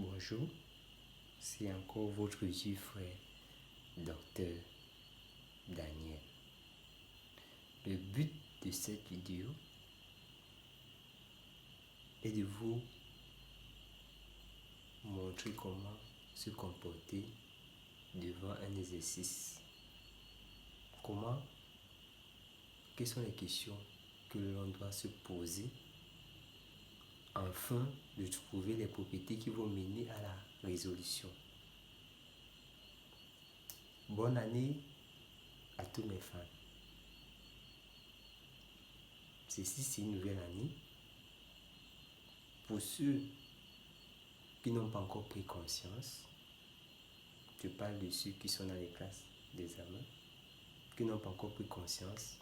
Bonjour, c'est encore votre vieux frère, Docteur Daniel. Le but de cette vidéo est de vous montrer comment se comporter devant un exercice. Quelles sont les questions que l'on doit se poser afin de trouver les propriétés qui vont mener à la résolution. Bonne année à tous mes fans. Ceci, c'est une nouvelle année. Pour ceux qui n'ont pas encore pris conscience, je parle de ceux qui sont dans les classes d'examen, qui n'ont pas encore pris conscience,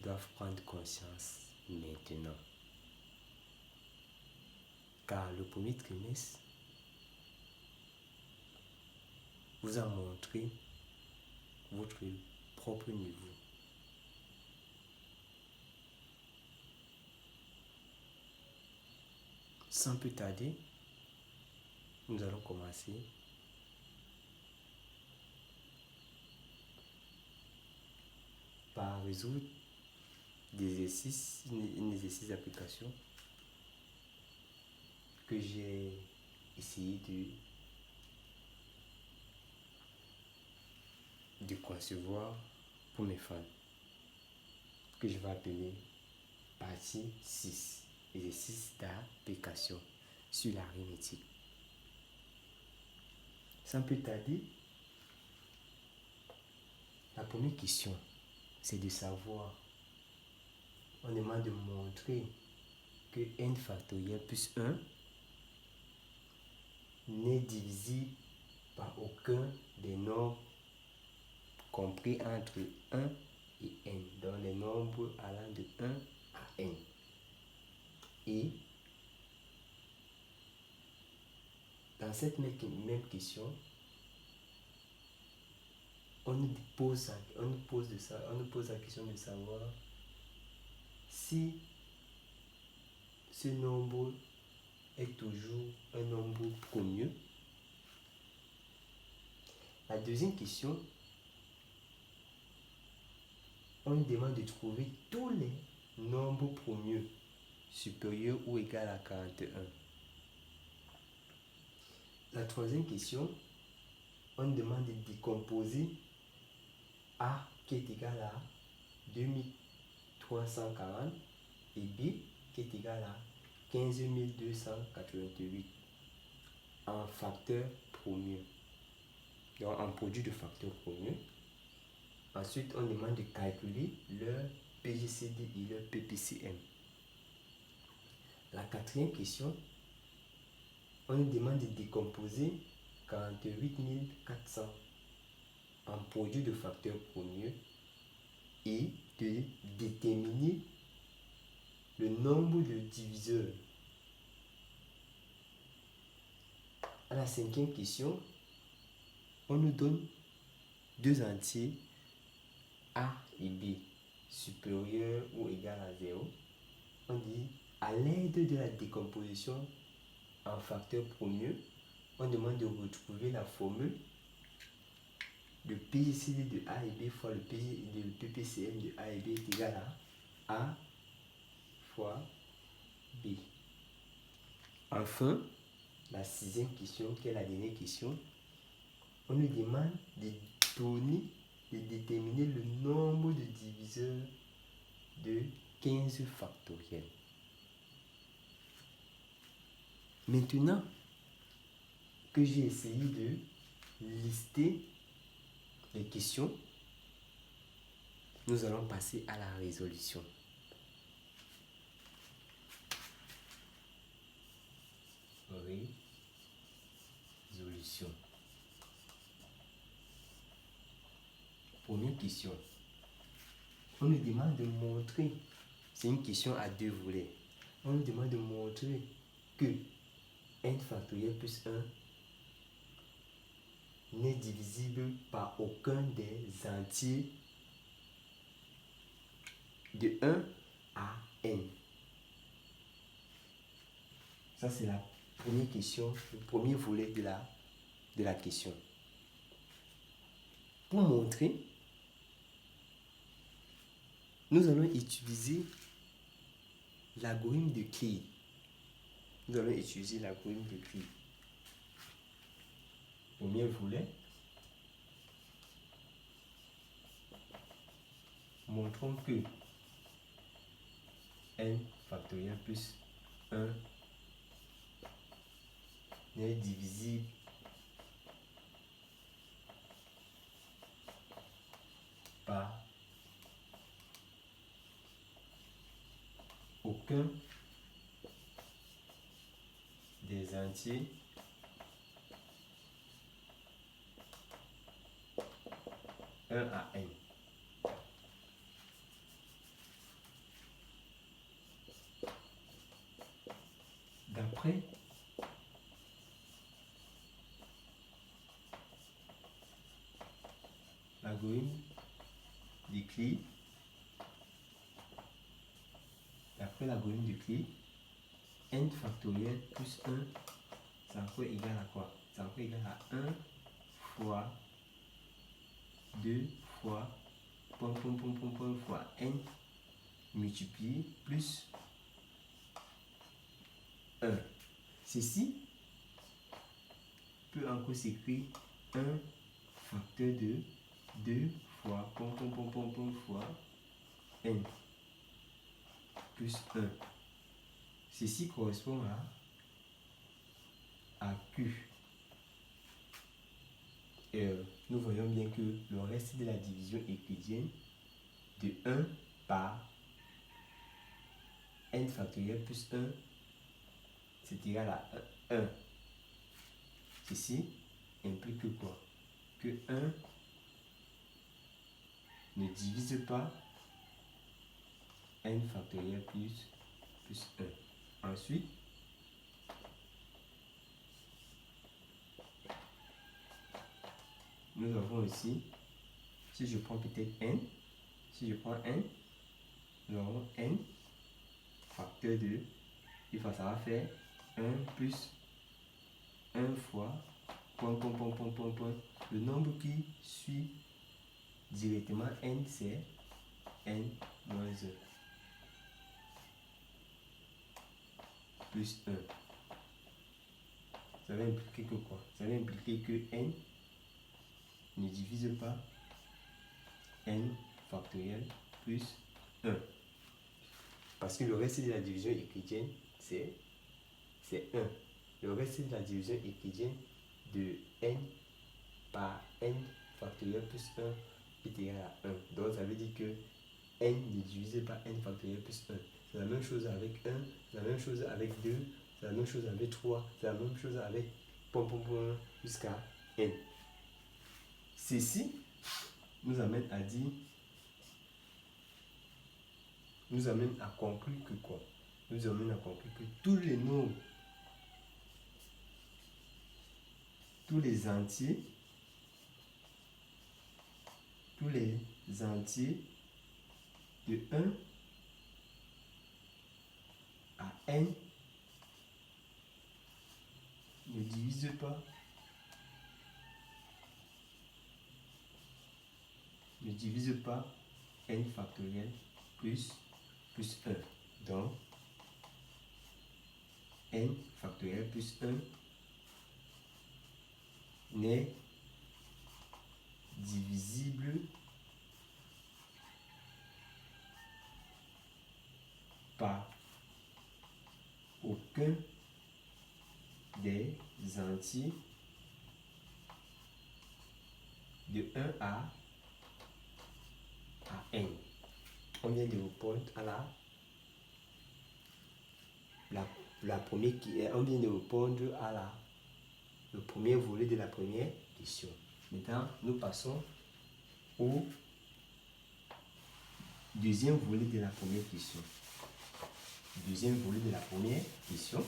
doivent prendre conscience maintenant. Car le premier trimestre vous a montré votre propre niveau. Sans plus tarder, nous allons commencer par résoudre un exercice d'application que j'ai essayé de concevoir pour mes fans, que je vais appeler partie 6, exercice d'application sur l'arithmétique. Sans plus tarder, la première question, c'est de savoir, on demande de montrer que n factoriel plus 1 n'est divisible par aucun des nombres compris entre 1 et n, donc les nombres allant de 1 à n. Et dans cette même question, on nous pose la question de savoir si ce nombre est toujours un nombre premier. La deuxième question, on nous demande de trouver tous les nombres premiers supérieurs ou égaux à 41. La troisième question, on nous demande de décomposer A qui est égal à 2340 et B qui est égal à 15288 en facteurs premiers, donc en produit de facteurs premiers. Ensuite, on demande de calculer leur PGCD et leur PPCM. La quatrième question, on nous demande de décomposer 48400 en produit de facteurs premiers et de déterminer le nombre de diviseurs. À la cinquième question, on nous donne deux entiers A et B supérieurs ou égal à 0. On dit, à l'aide de la décomposition en facteurs premiers, on demande de retrouver la formule de PGCD de A et B fois le PPCM de A et B est égal à A fois B. Enfin, la sixième question, qui est la dernière question, on nous demande de déterminer le nombre de diviseurs de 15 factoriel. Maintenant que j'ai essayé de lister les questions, nous allons passer à la résolution. Résolution. Première question. On nous demande de montrer, c'est une question à deux volets. On nous demande de montrer que n factoriel plus 1 n'est divisible par aucun des entiers de 1 à n. Ça, c'est la première question, le premier volet de la question. Pour montrer, nous allons utiliser l'algorithme de Kleene. Nous allons utiliser l'algorithme de Kleene. Premier volet. Montrons que n factoriel plus 1 n'est divisible par aucun des entiers à n. D'après l'algorithme de Kleene, n factoriel plus 1, c'est encore égal à quoi? C'est encore égal à 1 fois 2 fois fois n multiplié plus 1. Ceci peut encore s'écrire 1 facteur de 2 fois fois n plus 1. Ceci correspond à Q. Nous voyons bien que le reste de la division euclidienne de 1 par n factoriel plus 1, c'est égal à 1. Ceci implique que quoi? Que 1 ne divise pas n factoriel plus 1. Ensuite, nous avons ici, si je prends peut-être n, nous avons n facteur de, ça va faire 1 plus 1 fois, le nombre qui suit directement n, c'est n moins 1 plus 1. Ça va impliquer que quoi? Ça va impliquer que n ne divise pas n factoriel plus 1. Parce que le reste de la division euclidienne, c'est 1. Le reste de la division euclidienne de n par n factoriel plus 1 est égal à 1. Donc ça veut dire que n ne divise pas n factoriel plus 1. C'est la même chose avec 1, c'est la même chose avec 2, c'est la même chose avec 3, c'est la même chose avec jusqu'à n. Ceci nous amène à dire, nous amène à conclure que quoi? Nous amène à conclure que tous les nombres, tous les entiers de 1 à n ne divisent pas n factoriel plus 1. Donc, n factoriel plus 1 n'est divisible par aucun des entiers de 1 à n. On vient de répondre à on vient de répondre à le premier volet de la première question. Maintenant, nous passons au deuxième volet de la première question. Deuxième volet de la première question.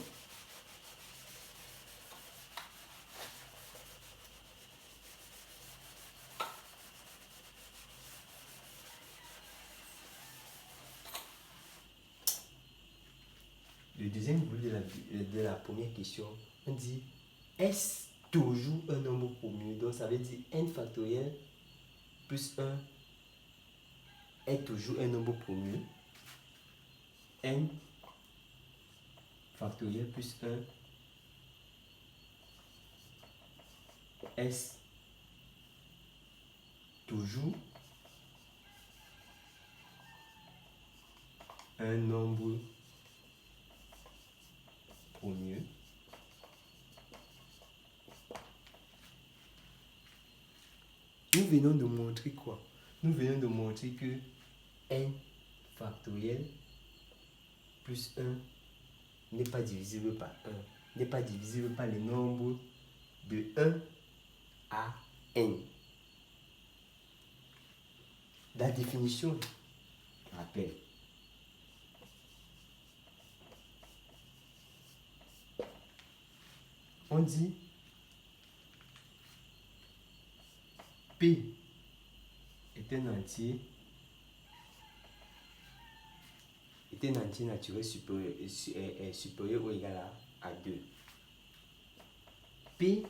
Le deuxième bout de la première question, on dit est-ce toujours un nombre premier? Donc ça veut dire n factoriel plus 1 est toujours un nombre premier. N factoriel plus 1 est toujours un nombre premier. Nous venons de montrer quoi? Nous venons de montrer que n factoriel plus 1 n'est pas divisible par 1, n'est pas divisible par les nombres de 1 à n. La définition, rappel. On dit P est un entier naturel supérieur ou égal à 2. P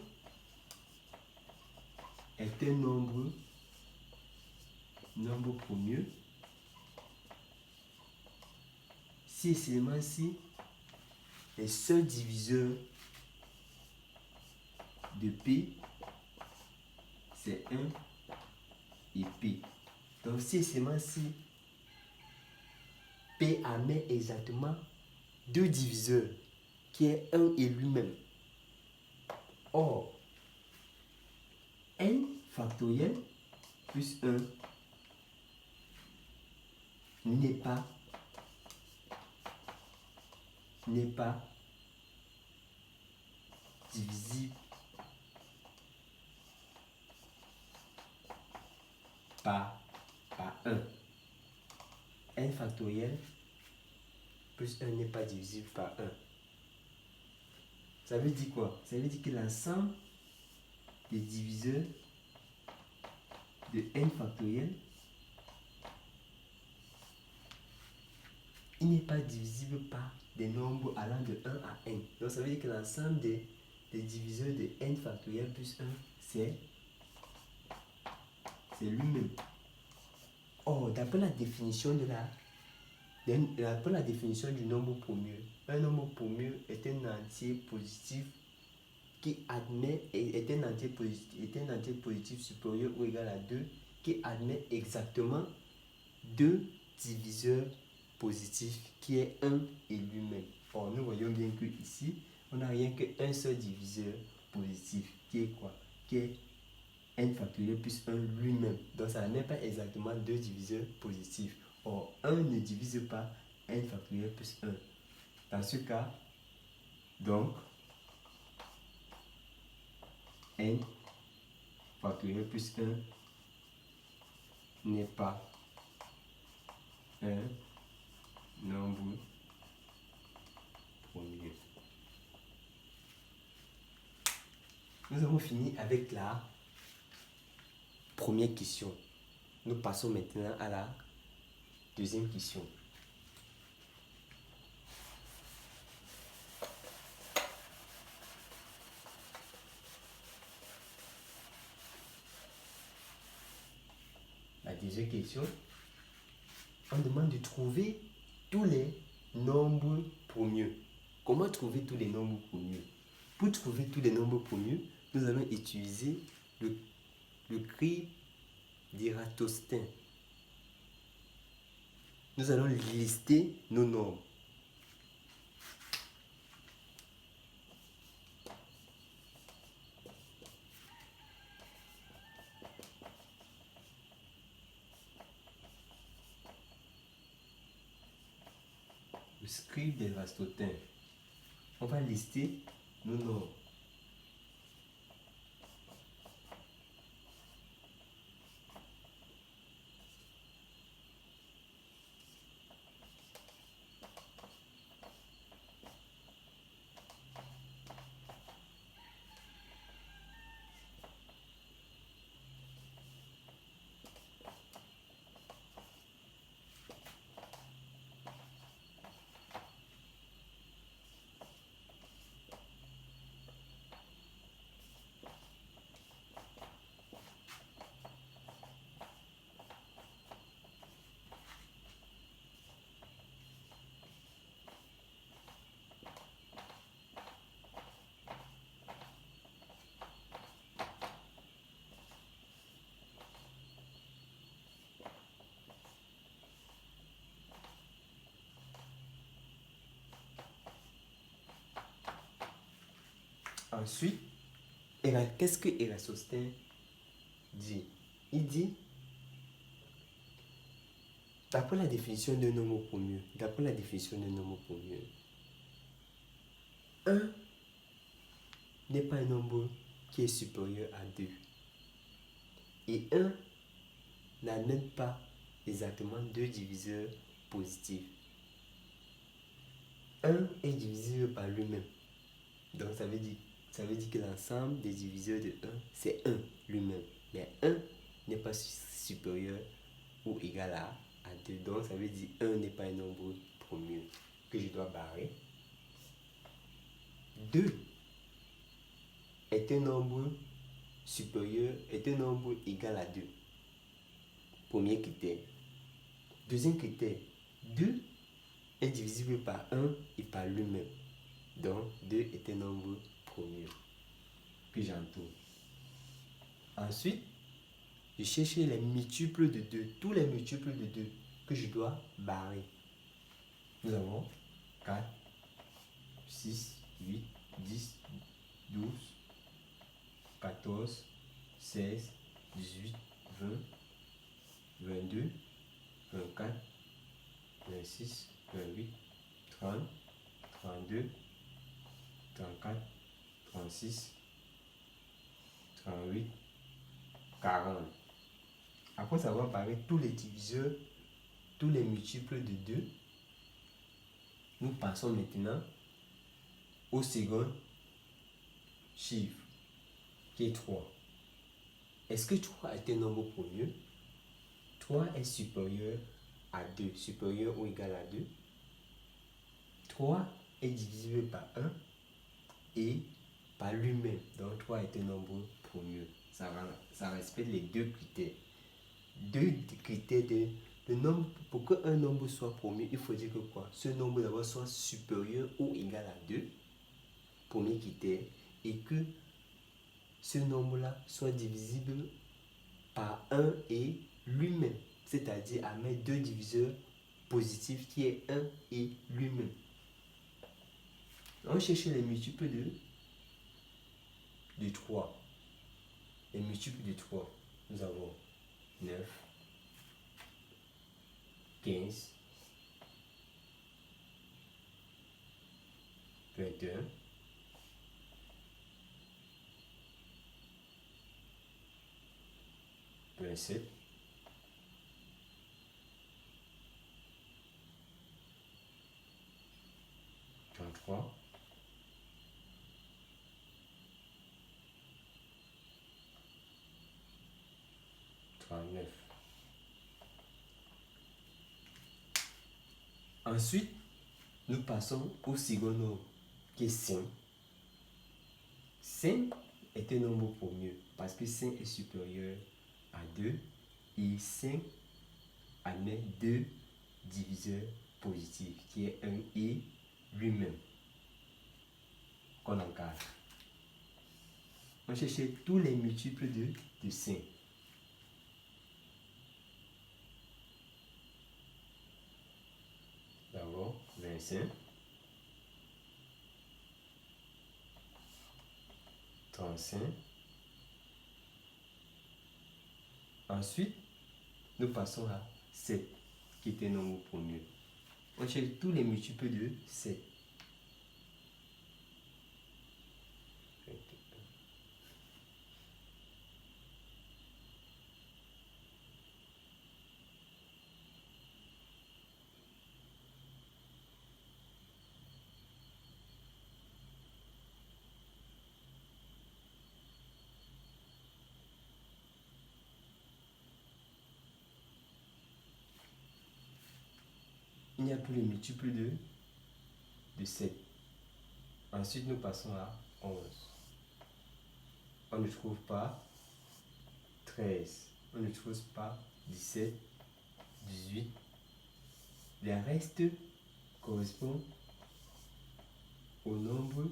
est un nombre premier si et seulement si les seuls diviseurs de P c'est 1 et P. Donc si et seulement si P admet exactement deux diviseurs qui est 1 et lui-même. Or, n factoriel plus 1 n'est pas divisible par 1. n factoriel plus 1 n'est pas divisible par 1. Ça veut dire quoi? Ça veut dire que l'ensemble des diviseurs de n factoriel, il n'est pas divisible par des nombres allant de 1 à n. Donc ça veut dire que l'ensemble des diviseurs de n factoriel plus 1, c'est lui-même. Or, d'après la définition du nombre premier, un nombre premier est un entier positif qui admet, est un entier positif supérieur ou égal à 2 qui admet exactement deux diviseurs positifs qui est 1 et lui-même. Or, nous voyons bien que ici, on n'a rien qu'un seul diviseur positif qui est quoi? Qui est n factoriel plus 1 lui-même. Donc, ça n'est pas exactement deux diviseurs positifs. Or, 1 ne divise pas n factoriel plus 1. Dans ce cas, donc, n factoriel plus 1 n'est pas un nombre premier. Nous avons fini avec la première question. Nous passons maintenant à la deuxième question. La deuxième question, on demande de trouver tous les nombres premiers. Comment trouver tous les nombres premiers? Pour trouver tous les nombres premiers, nous allons utiliser le cri d'Ératosthène. Nous allons lister nos nombres. Le scribe d'Ératosthène. On va lister nos nombres. Ensuite, qu'est-ce que Érasostène dit? Il dit, d'après la définition d'un nombre premier, 1 n'est pas un nombre qui est supérieur à 2. Et 1 n'a même pas exactement 2 diviseurs positifs. 1 est divisible par lui-même. Donc ça veut dire que l'ensemble des diviseurs de 1, c'est 1 lui-même. Mais 1 n'est pas supérieur ou égal à 2. Donc ça veut dire 1 n'est pas un nombre premier que je dois barrer. 2 est un nombre supérieur, est un nombre égal à 2. Premier critère. Deuxième critère, 2 est divisible par 1 et par lui-même. Donc 2 est un nombre premier que j'entoure. Ensuite, je cherche les multiples de 2, tous les multiples de 2 que je dois barrer. Nous avons 4, 6, 8, 10, 12, 14, 16, 18, 20, 22, 24, 26, 28, 30, 32, 34, 36, 38, 40. Après avoir barré tous les diviseurs, tous les multiples de 2, nous passons maintenant au second chiffre, qui est 3. Est-ce que 3 est un nombre premier? 3 est supérieur à 2, supérieur ou égal à 2. 3 est divisible par 1 et par lui-même. Donc 3 est un nombre premier. Ça respecte les deux critères. Deux critères de nombre. Pour qu'un nombre soit premier, il faut dire que quoi? Ce nombre d'abord soit supérieur ou égal à 2. Premier critère. Et que ce nombre-là soit divisible par 1 et lui-même. C'est-à-dire avec deux diviseurs positifs qui est 1 et lui-même. On cherche les multiples de 3. Les multiples de 3. Nous avons 9, 15, 21, 27, 33, 39. Ensuite, nous passons au second nombre, qui est 5. 5 est un nombre premier parce que 5 est supérieur à 2 et 5 admet 2 diviseurs positifs, qui est 1 et lui-même, qu'on encadre. On cherche tous les multiples de 5. D'abord, 25, 35. Ensuite, nous passons à 7, qui est un nombre premier. On cherche tous les multiples de 7. Il y a tous les multiples de 7. Ensuite, nous passons à 11. On ne trouve pas 13. On ne trouve pas 17, 18. Les restes correspondent au nombre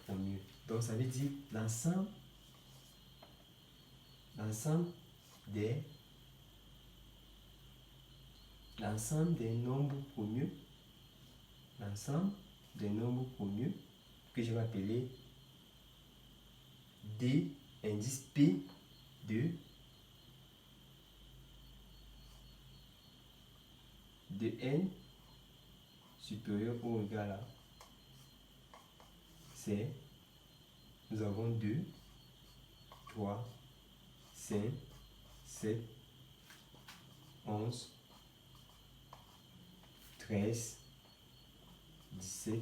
premier. Donc, ça veut dire l'ensemble des nombres premiers, que je vais appeler D, indice P de n supérieur ou égal à, c'est, nous avons 2, 3, 5, 7, 11, 13, 17,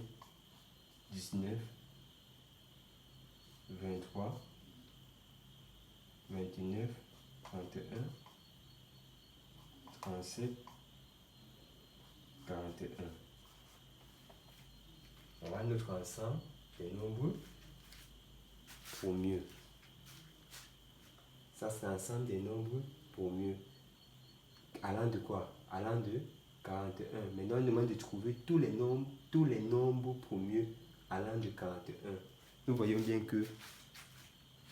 19, 23, 29, 31, 37, 41. On va notre ensemble des nombres pour mieux. Ça, c'est l'ensemble des nombres pour mieux. Allant de quoi? Allant de 41. Maintenant, on demande de trouver tous les nombres pour mieux allant de 41. Nous voyons bien que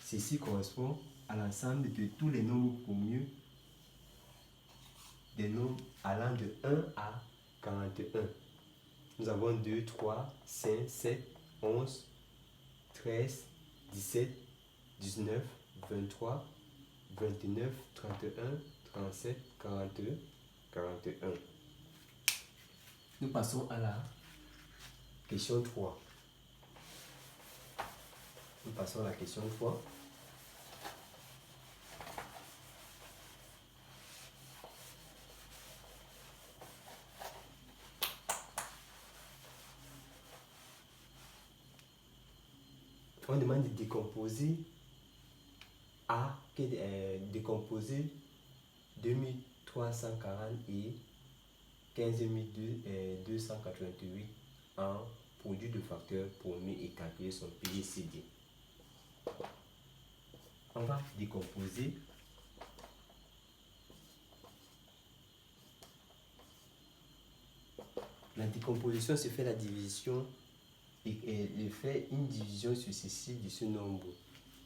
ceci correspond à l'ensemble de tous les nombres pour mieux des nombres allant de 1 à 41. Nous avons 2, 3, 5, 7, 11, 13, 17, 19, 23, 29, 31, 37, 42, 41. Nous passons à la question 3. Nous passons à la question 3. On demande de décomposer décomposer 2340 et 15288 en produit de facteurs pour mieux et calculer son PICD. On va décomposer la décomposition se fait la division et fait une division successive de ce nombre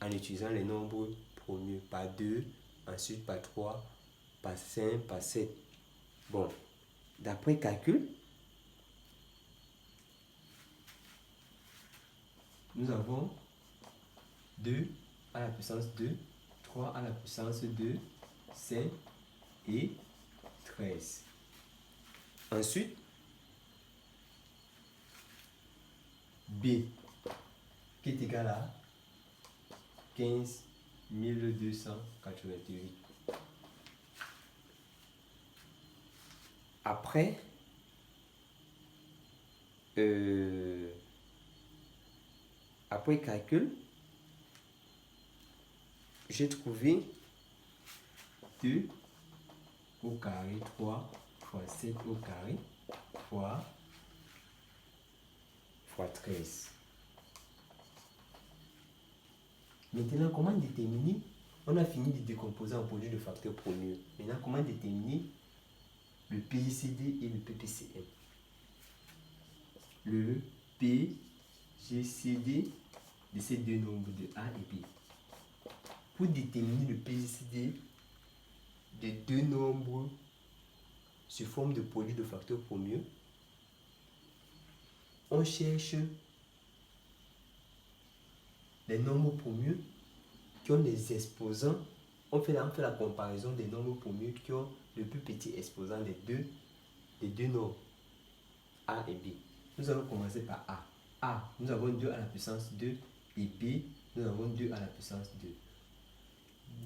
en utilisant les nombres premiers par 2, ensuite par 3, par 5, par 7. Bon, d'après calcul, nous avons 2 à la puissance 2, 3 à la puissance 2, 5 et 13. Ensuite, B qui est égal à 15 288. Après, après calcul, j'ai trouvé 2 au carré, 3 fois 7 au carré, fois 13. Maintenant, comment déterminer? On a fini de décomposer en produit de facteurs premiers. Maintenant, comment déterminer le PICD et le PPCM? Le PGCD de ces deux nombres de A et B. Pour déterminer le PGCD des deux nombres sous forme de produit de facteurs premiers, on cherche les nombres premiers qui ont des exposants. On fait la comparaison des nombres premiers qui ont le plus petit exposant des deux nombres A et B. Nous allons commencer par A. A, nous avons 2 à la puissance 2 et B, nous avons 2 à la puissance 2.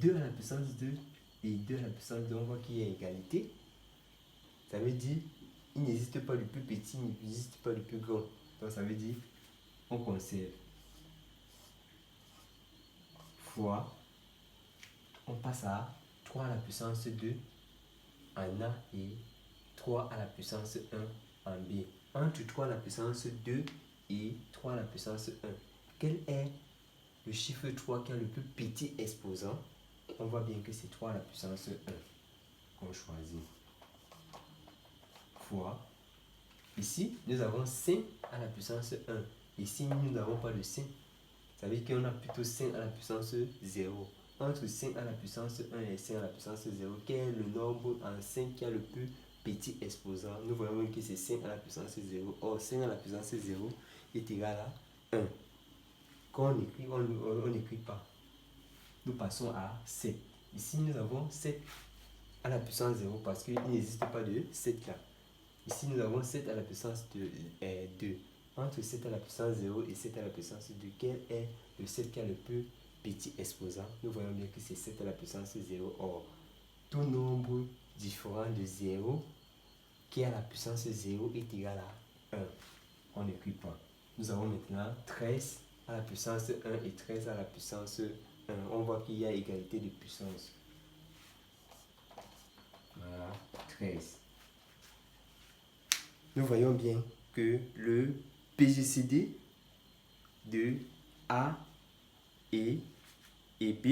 2 à la puissance 2 et 2 à la puissance 2, on voit qu'il y a égalité. Ça veut dire il n'existe pas le plus petit, il n'existe pas le plus grand. Donc ça veut dire on conserve. Fois, on passe à 3 à la puissance 2 en A et 3 à la puissance 1 en B. Entre 3 à la puissance 2 et 3 à la puissance 1, quel est le chiffre 3 qui a le plus petit exposant? On voit bien que c'est 3 à la puissance 1 qu'on choisit. Fois, ici, nous avons 5 à la puissance 1. Ici, nous n'avons pas le 5. Ça veut dire qu'on a plutôt 5 à la puissance 0. Entre 5 à la puissance 1 et 5 à la puissance 0, quel est le nombre en 5 qui a le plus petit exposant? Nous voyons que c'est 5 à la puissance 0. Or, 5 à la puissance 0 est égal à 1. Quand on écrit, on n'écrit pas. Nous passons à 7. Ici, nous avons 7 à la puissance 0 parce qu'il n'existe pas de 7 là. Ici, nous avons 7 à la puissance de 2. Entre 7 à la puissance 0 et 7 à la puissance 2, quel est le 7 qui a le plus petit exposant? Nous voyons bien que c'est 7 à la puissance 0. Or, tout nombre différent de 0 qui a la puissance 0 est égal à 1. On n'écrit pas. Nous avons maintenant 13 à la puissance 1 et 13 à la puissance 1. On voit qu'il y a égalité de puissance. Voilà, 13. Nous voyons bien que le PGCD de A et B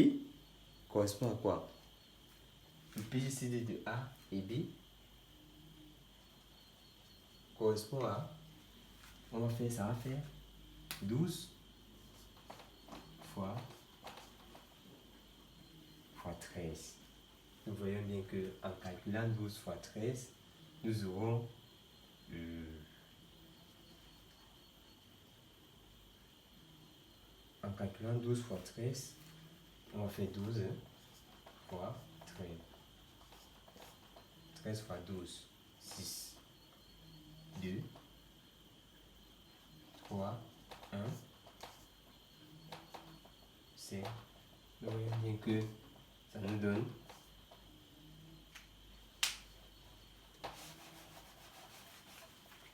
correspond à quoi? Le PGCD de A et B correspond à, ça va faire 12 fois 13. Nous voyons bien que en calculant 12 fois 13, nous aurons en calculant 12 fois 13, on va faire 12 fois 13. 13 fois 12, 6, 2, 3, 1, 5. Nous voyons bien que ça nous donne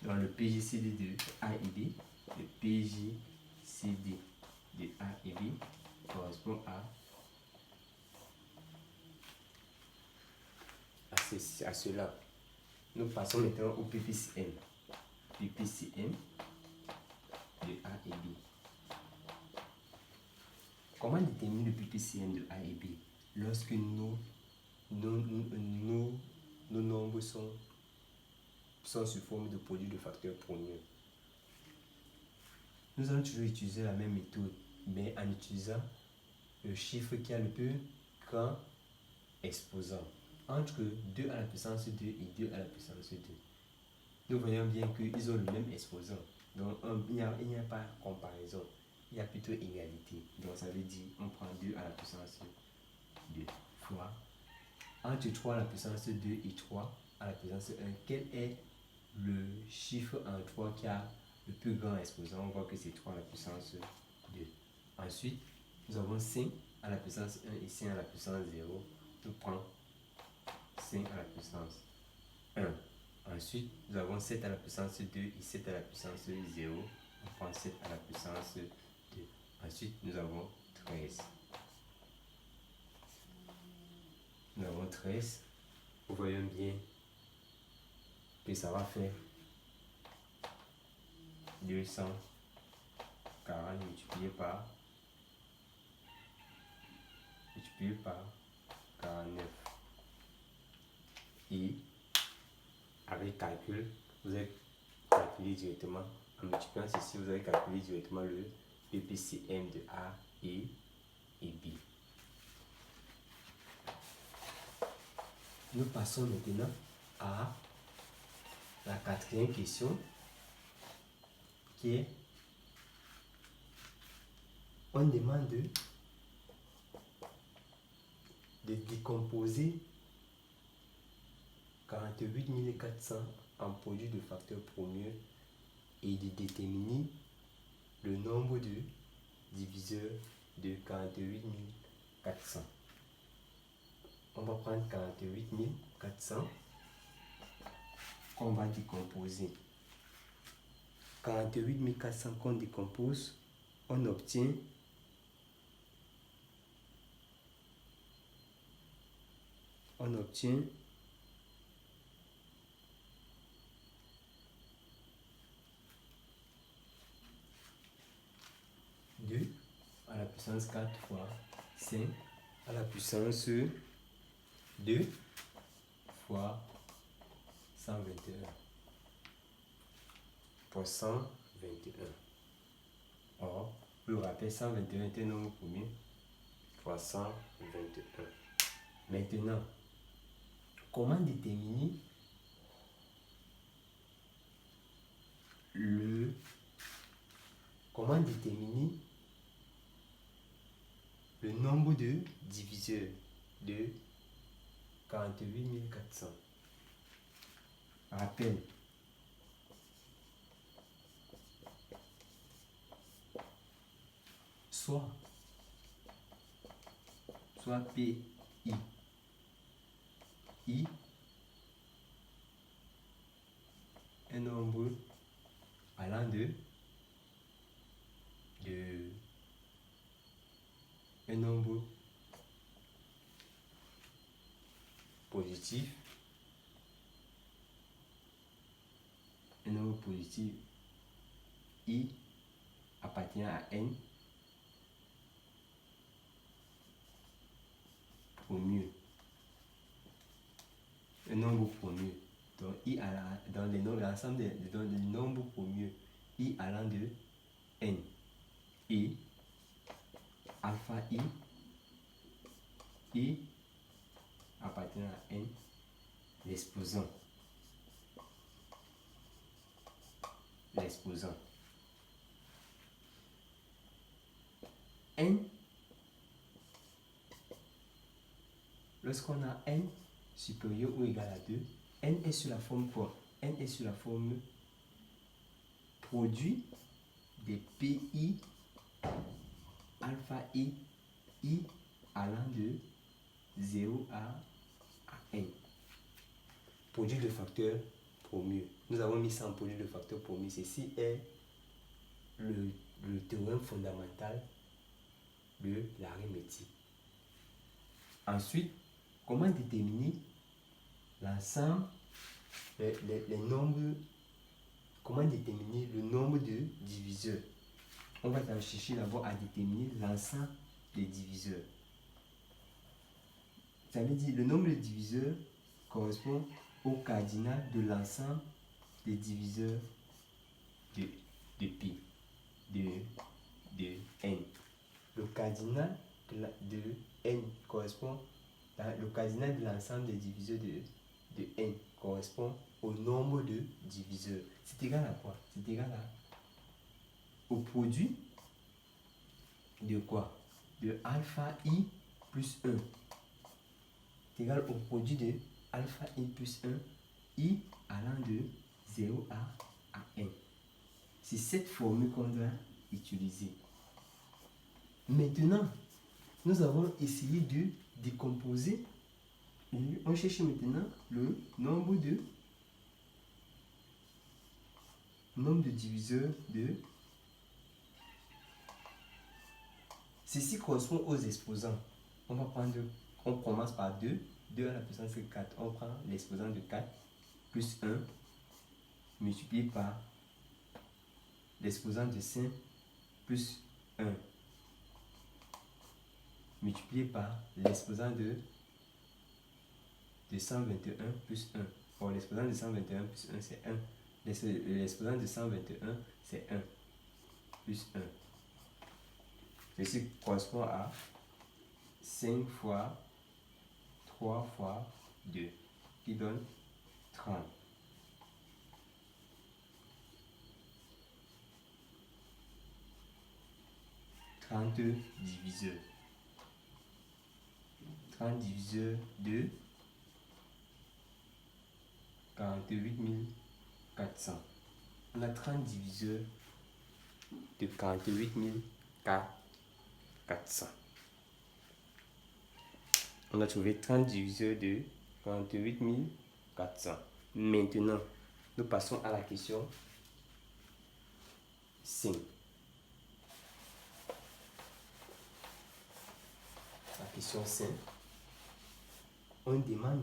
dans le PGCD de A et B, le PGCD de A et B correspond à cela. Nous passons maintenant au PPCM. PPCM de A et B. Comment déterminer le PPCM de A et B lorsque nos nombres sont sous forme de produit de facteurs premiers? Nous allons toujours utiliser la même méthode, mais en utilisant le chiffre qui a le plus grand exposant. Entre 2 à la puissance 2 et 2 à la puissance 2. Nous voyons bien qu'ils ont le même exposant. Donc il n'y a pas comparaison. Il y a plutôt égalité. Donc ça veut dire on prend 2 à la puissance 2 fois. Entre 3 à la puissance 2 et 3 à la puissance 1, quel est le chiffre en 3 qui a le plus grand exposant? On voit que c'est 3 à la puissance 2. Ensuite, nous avons 5 à la puissance 1 et 5 à la puissance 0. Nous prenons 5 à la puissance 1. Ensuite, nous avons 7 à la puissance 2 et 7 à la puissance 0. On prend 7 à la puissance 2. Ensuite, nous avons 13. Nous avons 13. Nous voyons bien que ça va faire 240 multiplié par 49. Et avec calcul, vous avez calculé directement, en multipliant ceci, vous avez calculé directement le PPCM de A et B. Nous passons maintenant à la quatrième question qui est, on demande de décomposer 48 400 en produit de facteurs premiers et de déterminer le nombre de diviseurs de 48 400. On va prendre 48 400 qu'on va décomposer. 48 400 qu'on décompose, on obtient 2 à la puissance 4 fois 5 à la puissance 2 fois 121 pour 121. Or, le rappel 121 est un nombre premier fois 121. Maintenant, comment déterminer le Comment déterminer le nombre de diviseurs de 48 400? Rappel. Soit P, I, un nombre allant de un nombre positif, I appartient à N au mieux. Un nombre premier. Donc, dans l'ensemble des nombres premiers, I allant de N. Et alpha I appartient à N, l'exposant. N, lorsqu'on a N supérieur ou égal à 2, N est sur la forme quoi? N est sur la forme produit des PI alpha I allant de 0 à N. Produit de facteur premier. Nous avons mis ça en produit de facteur premier. Ceci est le théorème fondamental de l'arithmétique. Ensuite, comment déterminer l'ensemble, les nombres, comment déterminer le nombre de diviseurs? On va chercher d'abord à déterminer l'ensemble des diviseurs. Ça veut dire le nombre de diviseurs correspond au cardinal de l'ensemble des diviseurs de pi, de n. Le cardinal de n correspond, le cardinal de l'ensemble des diviseurs de n correspond au nombre de diviseurs. C'est égal à quoi? C'est égal au produit de quoi? De alpha i plus 1. C'est égal au produit de alpha i plus 1, i allant de 0 à n. C'est cette formule qu'on doit utiliser. Maintenant, nous avons essayé de décomposer. On cherche maintenant le nombre de diviseurs de... Ceci correspond aux exposants. On commence par 2 à la puissance 4. On prend l'exposant de 4 plus 1 multiplié par l'exposant de 5 plus 1 multiplié par l'exposant de 121 plus 1. Bon, l'exposant de 121 plus 1, c'est 1. L'exposant de 121, c'est 1 plus 1. Ceci correspond à 5 fois 3 fois 2, qui donne 30. Diviseurs. 30 diviseurs de 48 400. On a 30 diviseurs de 48 400. On a trouvé 30 diviseurs de 48 400. Maintenant, nous passons à la question 5. La question 5. On demande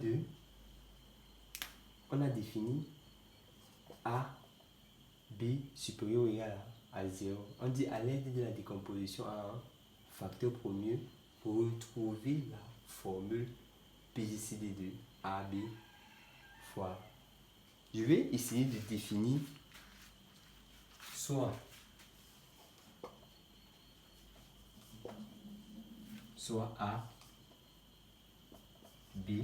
on a défini A, B supérieur ou égal à 0. On dit à l'aide de la décomposition en facteur premier pour retrouver la formule PGCD de AB fois. Je vais essayer de définir soit A, B.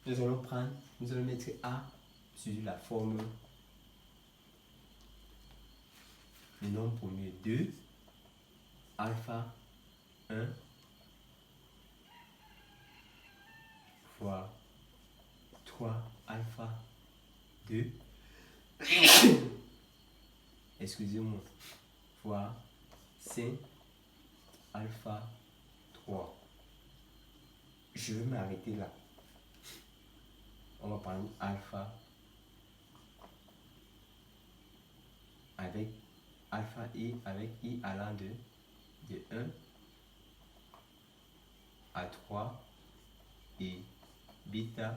Nous allons mettre A sur la formule le nombre premier 2 alpha 1 fois 3 alpha 2 excusez-moi, fois 5 alpha 3. Je vais m'arrêter là. On va prendre alpha avec alpha i avec i allant de 1 à 3 et bêta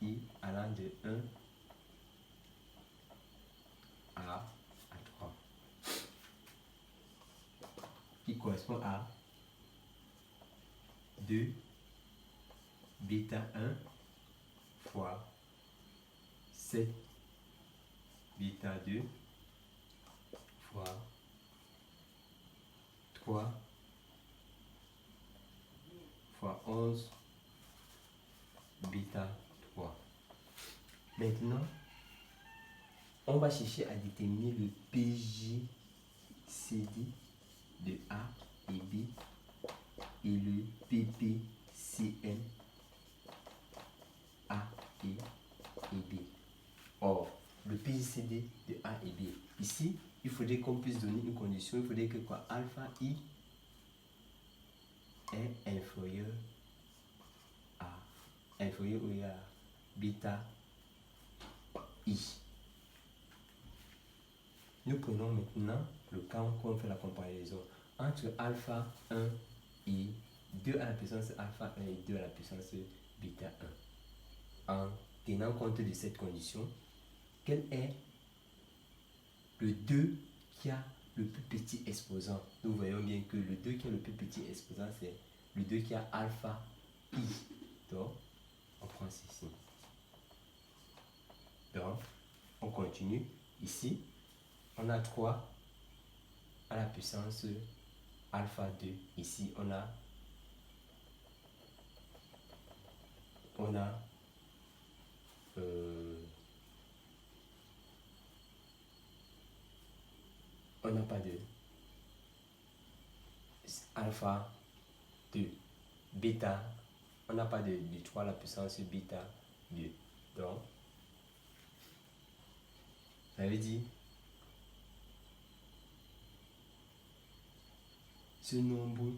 i allant de 1 à 3 qui correspond à 2 bêta 1 fois 7 bêta 2 fois 3 fois 11 bêta 3. Maintenant, on va chercher à déterminer le PJCD de A et B et le PPCM A et B. Or, le PJCD de A et B, ici, il faudrait qu'on puisse donner une condition. Il faudrait que quoi, alpha I est inférieur à bêta I. Nous prenons maintenant le cas où on fait la comparaison entre alpha 1 et 2 à la puissance alpha 1 et 2 à la puissance bêta 1. En tenant compte de cette condition, quel est le 2 qui a le plus petit exposant? Nous voyons bien que le 2 qui a le plus petit exposant, c'est le 2 qui a alpha I. Donc, on prend ceci. Donc, on continue. Ici, on a 3 à la puissance alpha 2. Ici, on a pas de alpha 2. Bêta, on n'a pas de 3 à la puissance bêta 2. Donc, ça veut dire ce nombre,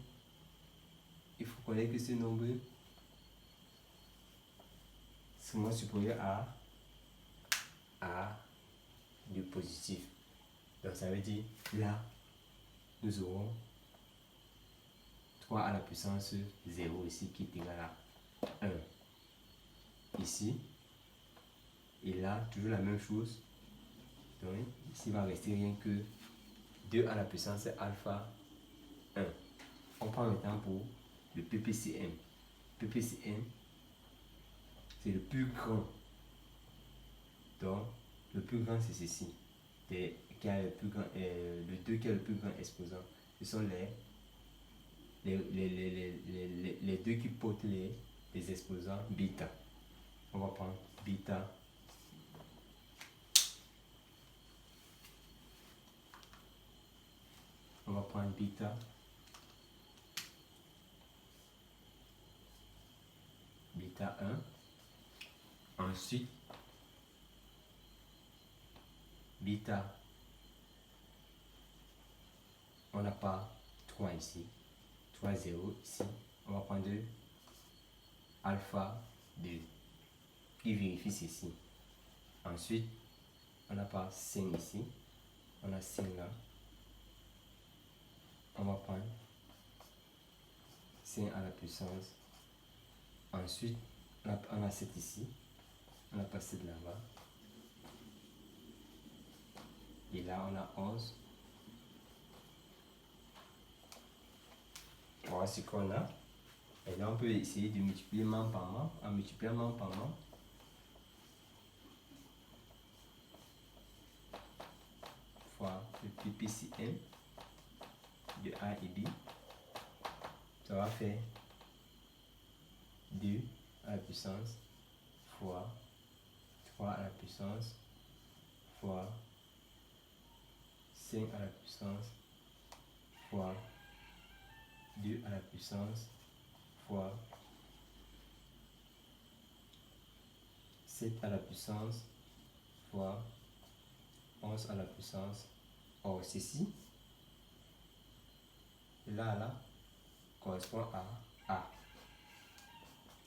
il faut connaître que ce nombre c'est moins supérieur à du positif. Donc ça veut dire là, nous aurons 3 à la puissance 0 ici qui est égal à 1. Ici, et là, toujours la même chose. Donc ici, il va rester rien que 2 à la puissance alpha 1. On prend maintenant pour le PPCM. PPCM, c'est le plus grand. Donc, le plus grand, c'est ceci. Le 2 qui a le plus grand exposant. Ce sont les deux qui portent les exposants bêta. On va prendre bêta. On va prendre bêta. Bêta 1. Ensuite, bêta. On n'a pas 3 ici. 3, 0 ici. On va prendre alpha 2. Qui vérifie ceci. Ensuite, on n'a pas 5 ici. On a 5 là. On va prendre 5 à la puissance. Ensuite, on a 7 ici. On a pas 7 là-bas. Et là, on a 11. Voilà ce qu'on a. Et là, on peut essayer de multiplier membre par membre. En multipliant membre par membre, fois le PPCM de A et B, ça va faire 2 à la puissance fois 3 à la puissance fois 5 à la puissance fois 2 à la puissance fois 7 à la puissance fois 11 à la puissance. Or, ceci, là à là, correspond à A.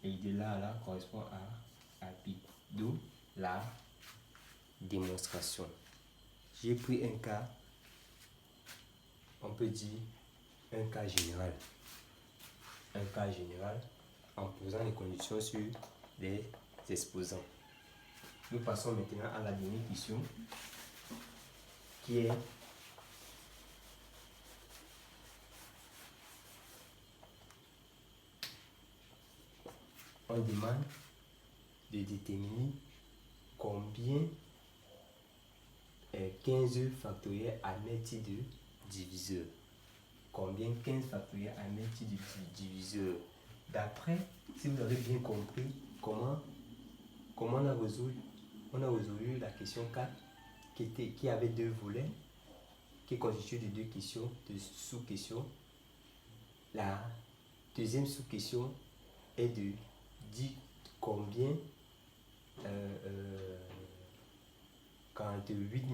Et de là à là correspond à pi. D'où la démonstration. J'ai pris un cas, on peut dire un cas général. Un cas général en posant les conditions sur les exposants. Nous passons maintenant à la dernière question qui est on demande de déterminer combien 15 factoriel admet-il de diviseur. Combien 15 factoriel admet-il de diviseur. D'après, si vous avez bien compris comment on a résolu la question 4 qui avait deux volets, qui est constitué de deux questions, de sous-questions. La deuxième sous-question est de dire combien 48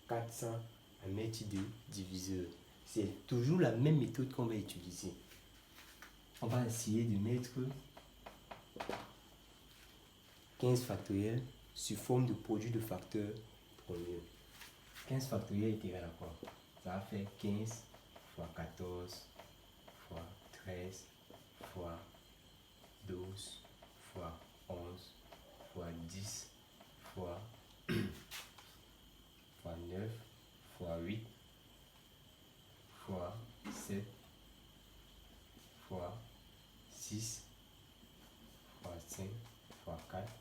400 admet-il de diviseur. C'est toujours la même méthode qu'on va utiliser. On va essayer de mettre 15 factoriels sous forme de produit de facteurs premiers. 15 factoriels est égal à quoi? Ça va faire 15 fois 14 fois 13 fois 12 fois 11 fois 10 fois 9 fois 8 fois 7 fois 6 fois 5 fois 4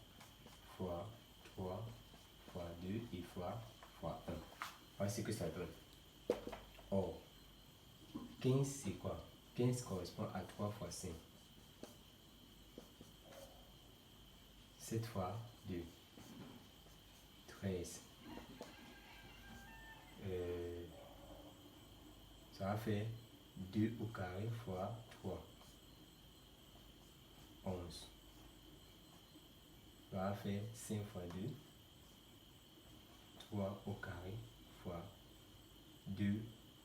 fois 3 fois 2 et fois 1. Voilà ce que ça donne. Or, 15 c'est quoi? 15 correspond à 3 fois 5. 7 fois 2. 13. Ça va faire 2 au carré fois 3. 11. Ça va faire 5 fois 2. 3 au carré fois 2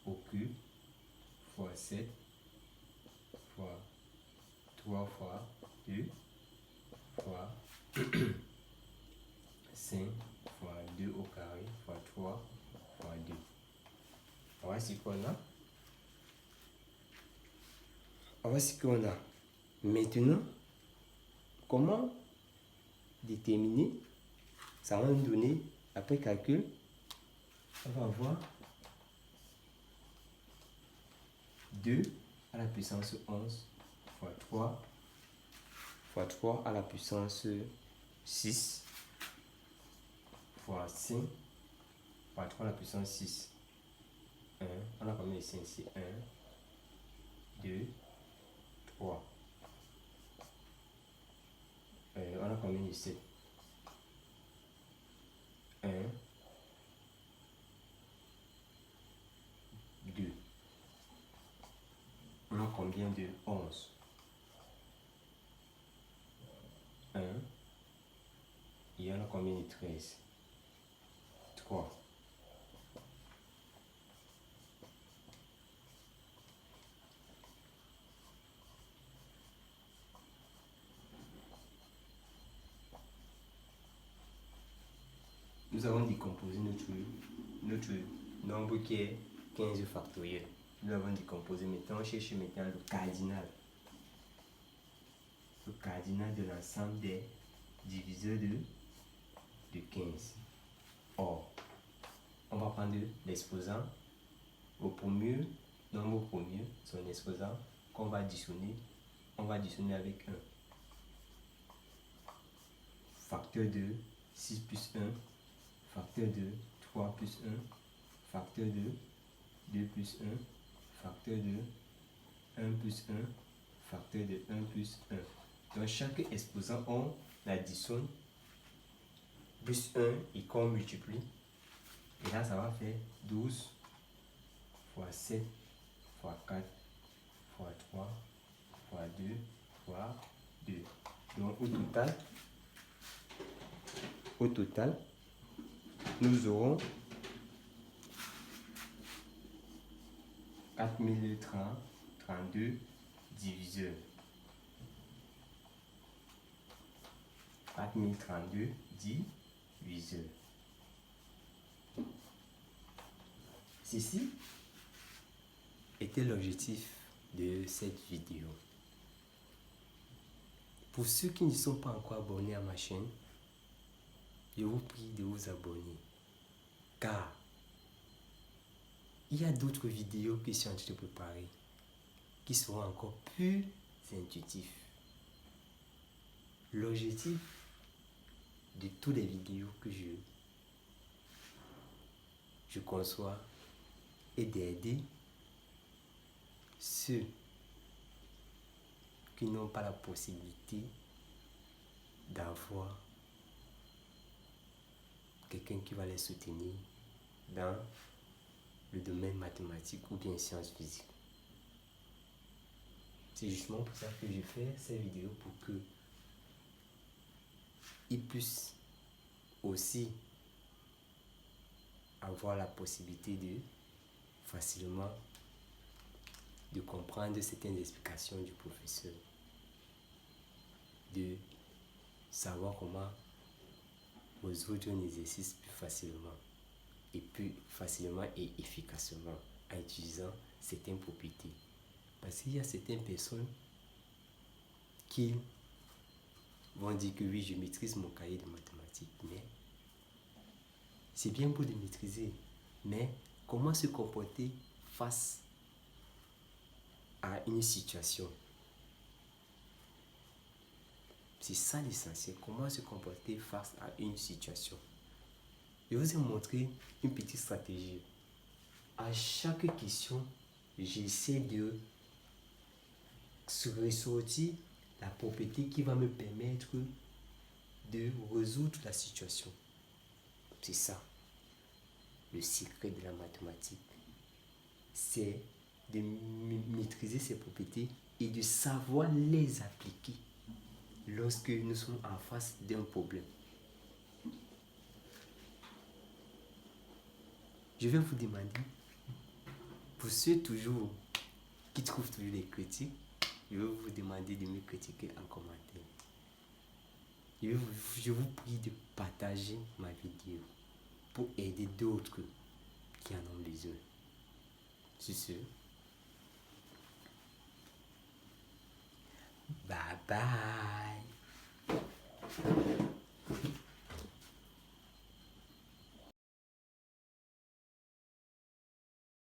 au cube fois 7 fois 3 fois 2 fois 5 fois 2 au carré fois 3 fois 2. Voilà ce qu'on a. Voilà ce qu'on a. Maintenant, comment déterminer? Ça va nous donner, après calcul, on va avoir 2 à la puissance 11 fois 3 à la puissance 6 fois 5 fois 3 à la puissance 6. 1, on a combien de 5 ici? 1, 2, 3. On a combien de 7? 1, 2. On a combien de 11? 1. Et on a combien de 13? 3. Nous avons décomposé notre nombre qui est 15 factoriel. Nous l'avons décomposé. Maintenant, on cherche maintenant le cardinal. Le cardinal de l'ensemble des diviseurs de 15. Or, on va prendre l'exposant au premier, nombre premier, son exposant qu'on va additionner. On va additionner avec 1. Facteur de 6 plus 1. Facteur de 3 plus 1. Facteur de 2 plus 1. Facteur de 1 plus 1. Facteur de 1 plus 1. Donc chaque exposant, on l'additionne plus 1 et qu'on multiplie Et là, ça va faire 12 fois 7 fois 4 fois 3 fois 2 fois 2. Donc au total, nous aurons 4032 diviseurs. 4032 diviseurs. Ceci était l'objectif de cette vidéo. Pour ceux qui ne sont pas encore abonnés à ma chaîne, je vous prie de vous abonner, car il y a d'autres vidéos que je suis en train de préparer qui seront encore plus intuitifs. L'objectif de toutes les vidéos que je conçois est d'aider ceux qui n'ont pas la possibilité d'avoir quelqu'un qui va les soutenir dans le domaine mathématique ou bien sciences physiques. C'est justement pour ça que je fais ces vidéos, pour que ils puissent aussi avoir la possibilité de facilement de comprendre certaines explications du professeur, de savoir comment résoudre un exercice plus facilement et efficacement en utilisant certaines propriétés. Parce qu'il y a certaines personnes qui vont dire que oui, je maîtrise mon cahier de mathématiques, mais c'est bien beau de maîtriser, mais comment se comporter face à une situation? C'est ça l'essentiel, comment se comporter face à une situation. Je vous ai montré une petite stratégie. À chaque question, j'essaie de ressortir la propriété qui va me permettre de résoudre la situation. C'est ça, le secret de la mathématique. C'est de maîtriser ces propriétés et de savoir les appliquer lorsque nous sommes en face d'un problème. Je vais vous demander, pour ceux toujours qui trouvent toujours des critiques, je vais vous demander de me critiquer en commentaire. Je vous prie de partager ma vidéo pour aider d'autres qui en ont besoin. Sur ce, bye bye.